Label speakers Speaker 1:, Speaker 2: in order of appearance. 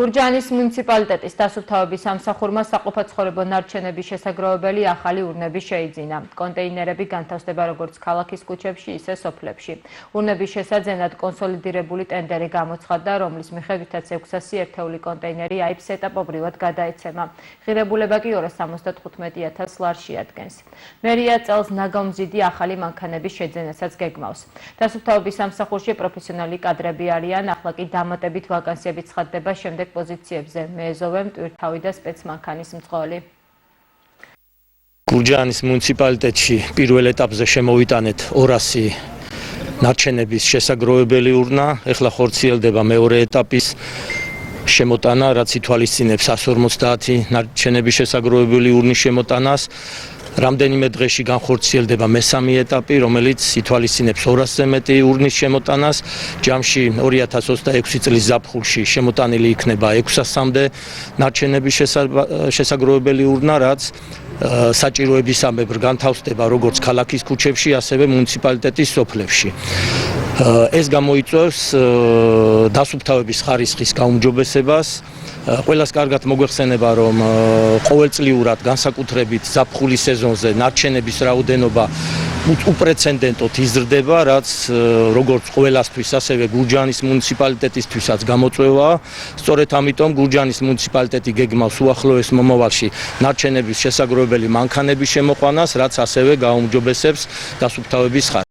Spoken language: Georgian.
Speaker 1: გურჯაანის მუნიციპალიტეტის დასუფთავების სამსახურმა საყოფაცხოვრებო ნარჩენების შესაგროვებელი ახალი ურნები შეიძინა. კონტეინერები განთავსდება როგორც ქალაქის ქუჩებში, ისე სოფლებში. ურნების შესაძენად კონსოლიდირებული ტენდერი გამოცხადდა, რომლის მიხედვითაც 600 ერთეული კონტეინერი აიფს ეტაპობრივად გადაეცემა. ღირებულება კი 275,000 ლარში ადგენს. მერია წელს ნაგავმზიდი ახალი მანქანების შეძენასაც გეგმავს. დასუფთავების სამსახურში პროფესიონალი კადრები არიან, ახლა კი დამატებით ვაკანსიები ცხადდება შემდეგ პოზიციებზე მეეზოვე, მტვირთავი და სპეცმანქანის მძღოლი.
Speaker 2: გურჯაანის მუნიციპალიტეტში პირველ ეტაპზე შემოვიტანეთ 200 ნარჩენების შესაგროვებელი ურნა, ეხლა ხორციელდება მეორე ეტაპის შემოტანა, რაც ითვალისწინებს 150 ნარჩენების შესაგროვებელი ურნის შემოტანას. რამდენიმე დღეში განხორციელდება მესამე ეტაპი, რომელიც ითვალისწინებს 200-ზე მეტი ურნის შემოტანას. ჯამში 2026 წლის ზაფხულში შემოტანილი იქნება 600-მდე ნარჩენების შესაგროვებელი урна, რაც საჭიროებისამებრ განთავსდება როგორც ქალაქის ქუჩებში, ასევე მუნიციპალიტეტის სოფლებში. ეს გამოიწვევს დასუფთავების ხარისხის გაუმჯობესებას. ყველას კარგად მოგვეხსენება, რომ ყოველწლიურად განსაკუთრებით ზაფხულის სეზონზე ნარჩენების რაოდენობა უპრეცედენტოდ იზრდება, რაც როგორც ყველასთვის, ასევე გურჯაანის მუნიციპალიტეტისთვისაც გამოწვევაა. სწორედ ამიტომ გურჯაანის მუნიციპალიტეტი გეგმავს უახლოეს მომავალში ნარჩენების შესაგროვებელი მანქანების შემოყვანას, რაც ასევე გაუმჯობესებს დასუფთავების ხარისხს.